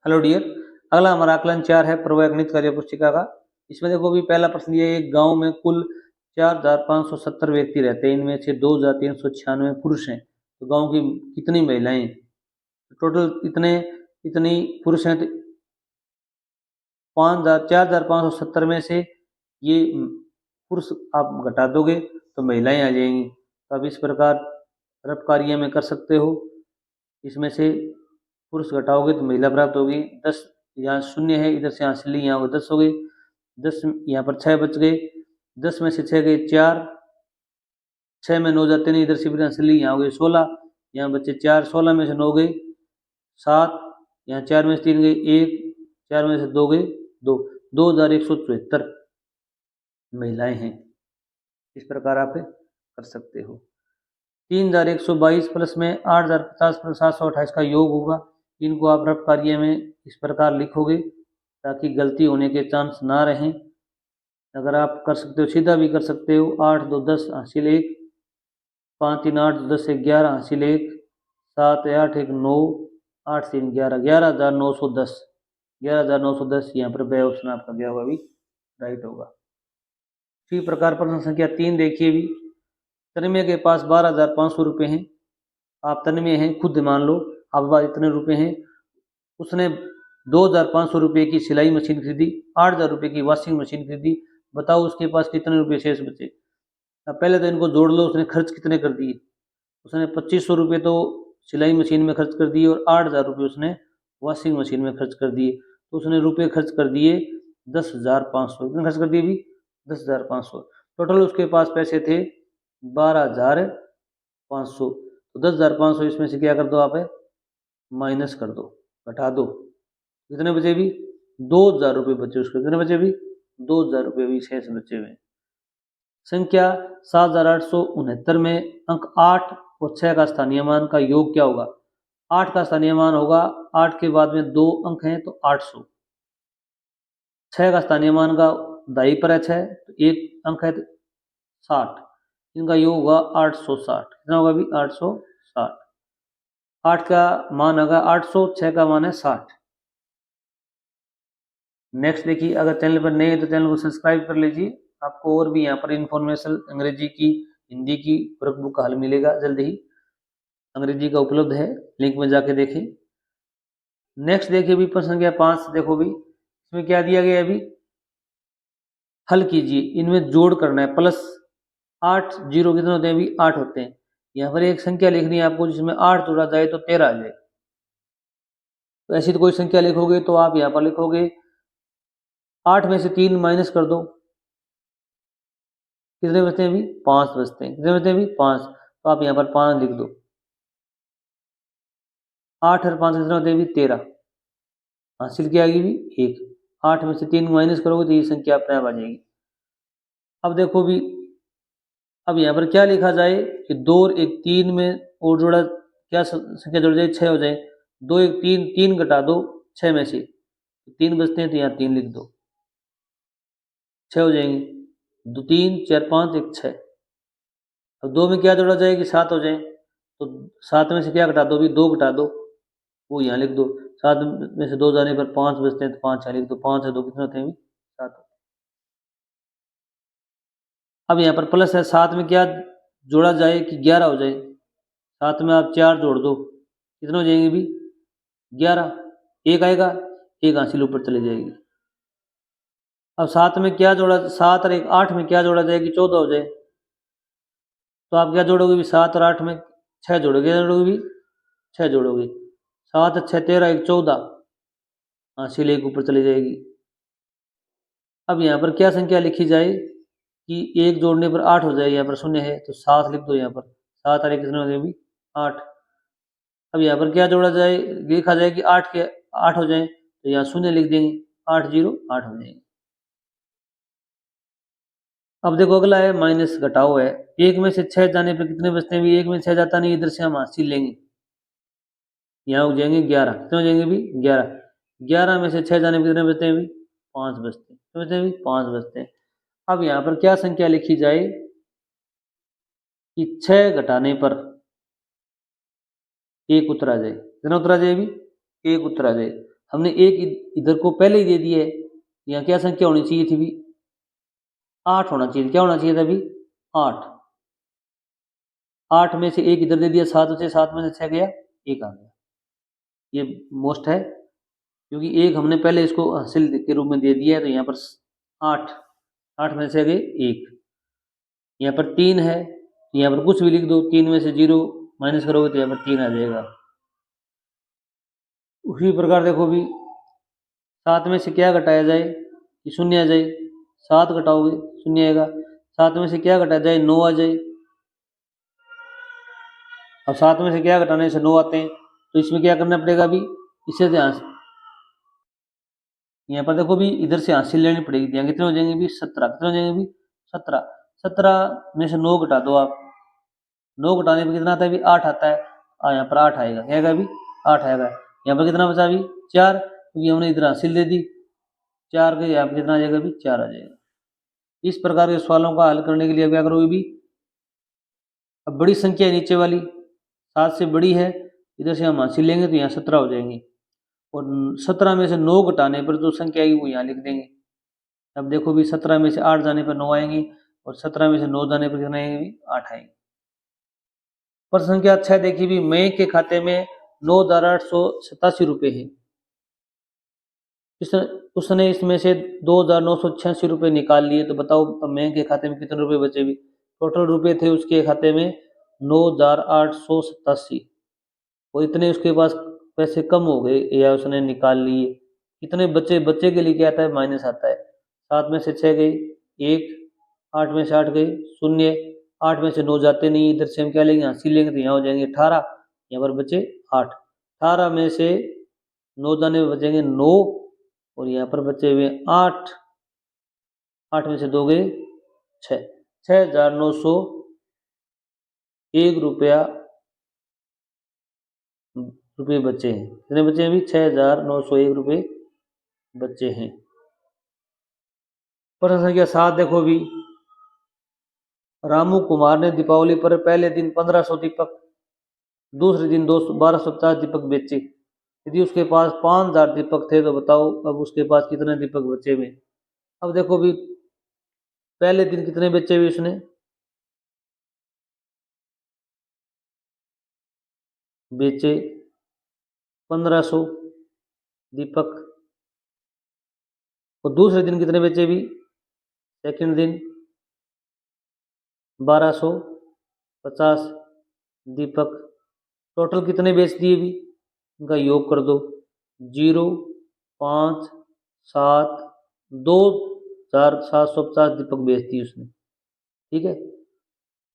Hello dear, अगला हमारा आकलन 4 है प्रवर्ग गणित कार्य पुस्तिका का। इसमें देखो भी पहला प्रश्न ये है, एक गांव में कुल 4570 व्यक्ति रहते हैं, इनमें से 2396 पुरुष हैं, तो गांव की कितनी महिलाएं हैं? टोटल इतनी पुरुष हैं, तो 4570 में से ये पुरुष आप घटा दोगे तो महिलाएं आ जाएंगी। तो अब इस प्रकार रफ कार्य में कर सकते हो, इसमें से पुरुष घटाओगे तो महिला प्राप्त होगी। 10 यहाँ शून्य है, इधर से यहाँ से ली, यहाँ 10 हो गई, 10 यहाँ पर 6 बच गए, 10 में से 6 गए 4, 6 में 9 जाते नहीं, इधर से फिर यहाँ से ली, यहाँ हो गए 16, यहाँ बच्चे 4, 16 में से 9 गए 7, यहाँ 4 में से 3 गए 1, 4 में से 2 गए 2, 2174 महिलाएं हैं। इस प्रकार आप कर सकते हो। 3122 प्लस में 8050 प्लस 728 का योग होगा। इनको आप रफ कार्य में इस प्रकार लिखोगे ताकि गलती होने के चांस ना रहें। अगर आप कर सकते हो सीधा भी कर सकते हो। 8 2 10 हासिल 1, 5 3 8 10 11 हासिल 1, 7 8 1 9, 8 3 11, 11910, 11910 यहाँ पर बे ऑप्शन आपका गया होगा, भी राइट होगा। इसी प्रकार प्रश्न संख्या 3 देखिए भी, तन्मय के पास 12,500 रुपये हैं। आप तन्मय हैं, खुद मान लो आपके पास इतने रुपए हैं। उसने 2,500 रुपये की सिलाई मशीन खरीदी, 8,000 रुपये की वॉशिंग मशीन खरीदी। बताओ उसके पास कितने रुपये शेष बचे। अब पहले तो इनको जोड़ लो, उसने खर्च कितने कर दिए। उसने 2500 रुपये तो सिलाई मशीन में खर्च कर दिए और 8,000 रुपये उसने वॉशिंग मशीन में खर्च कर दिए। तो उसने रुपये खर्च कर दिए 10,500। कितने खर्च कर दिए भी? 10,500। टोटल उसके पास पैसे थे 12,500। तो 10,500 इसमें से क्या कर दो आप, माइनस कर दो, घटा दो। कितने बचे भी? 2,000 रुपये बचे उसके। कितने बचे भी? 2,000 रुपये भी शेष बचे हुए। संख्या 7,869 में अंक 8 और 6 का स्थानीय मान का योग क्या होगा? 8 का स्थानीय मान होगा, 8 के बाद में 2 अंक हैं तो 800। 6 का स्थानीय मान का दाई पर है 6, तो 1 अंक है तो 60। इनका योग होगा 860। कितना होगा भी? 860। 8 का मान होगा 800, 6 का मान है 60। नेक्स्ट देखिए, अगर चैनल पर नए हैं तो चैनल को सब्सक्राइब कर लीजिए। आपको और भी यहाँ पर इंफॉर्मेशन अंग्रेजी की, हिंदी की वर्कबुक का हल मिलेगा जल्द ही। अंग्रेजी का उपलब्ध है, लिंक में जाके देखें। नेक्स्ट देखिए भी प्रश्न संख्या 5। देखो भी इसमें क्या दिया गया है, अभी हल कीजिए। इनमें जोड़ करना है। प्लस 8 0 कितने होते हैं अभी? 8 होते हैं। यहाँ पर एक संख्या लिखनी है आपको जिसमें 8 जोड़ा जाए तो 13 आ जाए। तो ऐसी तो कोई संख्या लिखोगे तो आप यहाँ पर लिखोगे 8 में से 3 माइनस कर दो, कितने बचते हैं अभी? 5 बचते हैं। कितने बचते हैं अभी? 5। तो आप यहाँ पर 5 लिख दो। 8 और 5 कितने होते हैं अभी? 13। हासिल क्या आएगी भी? 1। 8 में से 3 माइनस करोगे तो ये संख्या अपने आप आ जाएगी। अब देखो भी, अब यहाँ पर क्या लिखा जाए कि 2 और 1 3 में और जोड़ा, क्या संख्या जोड़ जाए? 6 हो जाए। 2 1 3, 3 घटा दो 6 में से, 3 बचते हैं तो यहाँ 3 लिख दो, 6 हो जाएंगे। 2 3 4 5 1 6। अब 2 में क्या जोड़ा जाए कि 7 हो जाए। तो 7 में से क्या घटा दो भी? 2 घटा दो, वो यहाँ लिख दो। 7 में से 2 जाने पर 5 बचते हैं तो 5 यहाँ लिख दो। 5 है 2 कितने होते हैं? 7। अब यहाँ पर प्लस है, 7 में क्या जोड़ा जाए कि 11 हो जाए। 7 में आप 4 जोड़ दो, कितने हो जाएंगे भी? 11। 1 आएगा, 1 हासिल ऊपर चली जाएगी। अब 7 में क्या जोड़ा, 7 और 1 8 में क्या जोड़ा जाए कि 14 हो जाए। तो आप क्या जोड़ोगे भी? 7 और 8 में 6 जोड़ोगे। क्या जोड़ोगे भी? 6 जोड़ोगे। 7 6 13, 1 14, हासिल 1 ऊपर चली जाएगी। अब यहाँ पर क्या संख्या लिखी जाए कि 1 जोड़ने पर 8 हो जाए। यहाँ पर शून्य है तो 7 लिख दो यहाँ पर। 7 और 1 कितने हो जाए भी? 8। अब यहाँ पर क्या जोड़ा जाए, लिखा जाए कि 8 के 8 हो जाए तो यहाँ शून्य लिख देंगे। 8 0 8 हो जाएंगे। अब देखो अगला है माइनस घटाओ है। 1 में से 6 जाने पर कितने बचते हैं? 1 में 6 जाता नहीं, इधर से हम हासिल लेंगे, यहाँ हो जाएंगे 11। कितने हो जाएंगे भी? 11। 11 में से 6 जाने पर कितने बचते हैं भी? 5 बचते हैं। कितने बचते हैं भी? 5 बचते हैं। अब यहाँ पर क्या संख्या लिखी जाए कि 6 घटाने पर 1 उत्तर आ जाए। कितना उत्तर आ जाए भी? 1 उत्तर आ जाए। हमने एक इधर को पहले ही दे दिया है। यहाँ क्या संख्या होनी चाहिए थी भी? 8 होना चाहिए। क्या होना चाहिए था अभी? 8। 8 में से एक इधर दे दिया, 7 बचे, 7 में से 6 गया, 1 आ गया। ये मोस्ट है, क्योंकि एक हमने पहले इसको हासिल के रूप में दे दिया है, तो यहाँ पर 8, 8 में से गए 1। यहाँ पर 3 है, यहाँ पर कुछ भी लिख दो, 3 में से 0 माइनस करोगे तो यहाँ पर 3 आ जाएगा। उसी प्रकार देखो भी 7 में से क्या घटाया जाए कि 0 आ जाए? 7 घटाओगे 0 आएगा। 7 में से क्या घटाया जाए? 9 आ जाए। अब 7 में से क्या घटाने से 9 आते हैं, तो इसमें क्या करना पड़ेगा अभी? इससे ध्यान, यहाँ पर देखो भी इधर से हासिल लेनी पड़ेगी। यहाँ कितने हो जाएंगे भी? 17। कितने हो जाएंगे भी? 17। 17 में से 9 घटा दो आप। 9 घटाने पर कितना आता है भी? 8 आता है। यहाँ पर 8 आएगा। क्या आएगा अभी? 8 आएगा। यहाँ पर कितना बचा अभी? 4, क्योंकि हमने इधर हासिल दे दी। 4 के यहाँ पर कितना आ जाएगा अभी? 4 आ जाएगा। इस प्रकार के सवालों का हल करने के लिए क्या करोगे भी? अब बड़ी संख्या है नीचे वाली, 7 से बड़ी है, इधर से हम हासिल लेंगे तो यहाँ 17 हो जाएंगे। और 17 में से 9 घटाने पर जो संख्या आएगी वो यहाँ लिख देंगे। अब देखो भी 17 में से 8 जाने पर 9 आएंगी, और 17 में से 9 जाने पर कितने आएंगे? 8 आएंगे। प्रश्न संख्या 6 देखिए भी, मई के खाते में 9,887 रुपये है। उसने इसमें से 2,986 रुपये निकाल लिए, तो बताओ अब मई के खाते में कितने रुपए बचे भी? टोटल रुपए थे उसके खाते में 9,887, और इतने उसके पास पैसे कम हो गए या उसने निकाल लिए। कितने बचे? बच्चे के लिए क्या आता है? माइनस आता है। 7 में से 6 गए 1, 8 में से 8 गए 0, 8 में से 9 जाते नहीं, इधर से हम क्या लेंगे? हासिल लेंगे, तो यहाँ हो जाएंगे 18, यहाँ पर बचे 8। 18 में से 9 जाने में बचेंगे 9, और यहाँ पर बचे हुए 8। 8 में से 2 गए 6, 6,901 रुपये बचे हैं। कितने बचे हैं अभी? 6,901 रुपये बचे हैं। प्रश्न संख्या 7 देखो भी, रामू कुमार ने दीपावली पर पहले दिन 1500 दीपक, दूसरे दिन 1250 दीपक बेचे। यदि उसके पास 5000 दीपक थे, तो बताओ अब उसके पास कितने दीपक बचे हुए? अब देखो भी पहले दिन कितने बेचे हुए उसने? बेचे 1500 दीपक। और दूसरे दिन कितने बेचे भी? सेकंड दिन 1250 दीपक। टोटल कितने बेच दिए भी? इनका योग कर दो। 0, 5, 7, 2,750 दीपक बेच दिए उसने। ठीक है,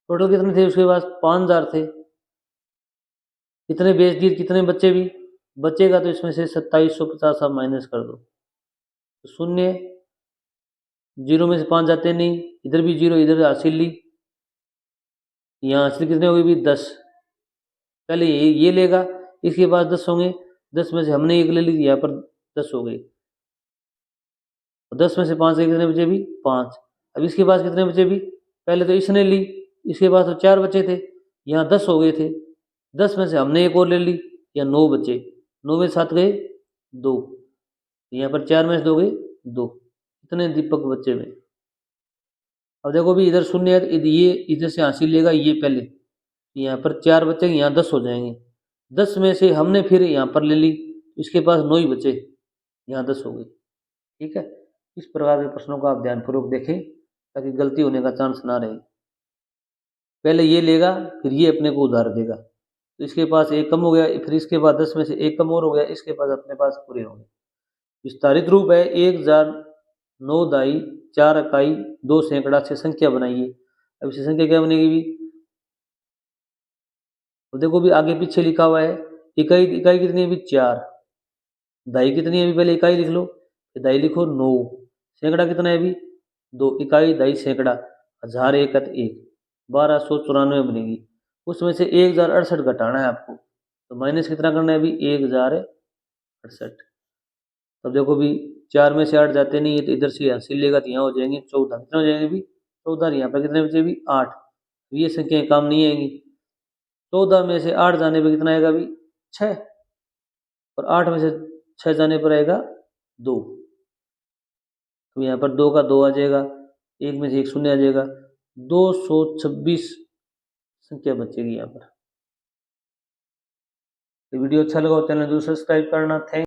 टोटल कितने थे उसके पास? 5000 थे। कितने बेच दिए? कितने बच्चे भी? बचेगा तो इसमें से 2750 आप माइनस कर दो, तो 0, 0 में से 5 जाते नहीं, इधर भी 0, इधर हासिल ली, यहाँ हासिल कितने हो गए भी? 10। पहले ये लेगा, इसके पास 10 होंगे, 10 में से हमने 1 ले ली, यहाँ पर 10 हो गए। 10 में से 5 कितने बचे भी? 5। अब इसके पास कितने बचे भी? पहले तो इसने ली, इसके पास तो 4 बचे थे, यहाँ 10 हो गए थे। 10 में से हमने 1 और ले ली, यहाँ 9 बचे। 9 में 7 गए 2, यहाँ पर 4 में से 2 गए 2। कितने दीपक बचे हुए? अब देखो भी इधर 0 है, ये इधर से हासिल लेगा ये पहले, यहाँ पर 4 बचेंगे, यहाँ 10 हो जाएंगे। 10 में से हमने फिर यहाँ पर ले ली, इसके पास 9 ही बचे, यहाँ 10 हो गई। ठीक है, इस प्रकार के प्रश्नों को आप ध्यानपूर्वक देखें ताकि गलती होने का चांस ना रहे। पहले ये लेगा, फिर ये अपने को उधार देगा, तो इसके पास 1 कम हो गया, फिर इसके बाद 10 में से 1 कम और हो गया, इसके पास अपने पास पूरे हो गए। विस्तारित रूप है 1009 4 इकाई 2 सैकड़ा से संख्या बनाइए। अब इसे संख्या क्या बनेगी भी? तो देखो भी आगे पीछे लिखा हुआ है, इकाई इकाई कितनी है भी? 4। दाई कितनी है भी? पहले इकाई लिख लो, दाई लिखो 9। सैकड़ा कितना है भी? 2। इकाई दाई सैकड़ा, 1000 एकत 1, 1294 बनेगी। उसमें से 1068 घटाना है आपको, तो माइनस कितना करना है भी? 1068। तब देखो भी 4 में से 8 जाते नहीं है, तो इधर से हासिल लेगा, तो यहाँ हो जाएंगे 14। कितने हो जाएंगे भी? 14। यहाँ पर कितने बचे भी? 8। तो ये संख्याएं काम नहीं आएंगी। 14 में से 8 जाने पे कितना आएगा भी? 6। और 8 में से 6 जाने पर आएगा 2, तो यहाँ पर 2 का 2 आ जाएगा, 1 में से 1 शून्य आ जाएगा, 226 संख्या बचेगी यहाँ पर। तो वीडियो अच्छा लगा हो चैनल जरूर सब्सक्राइब करना। थैंक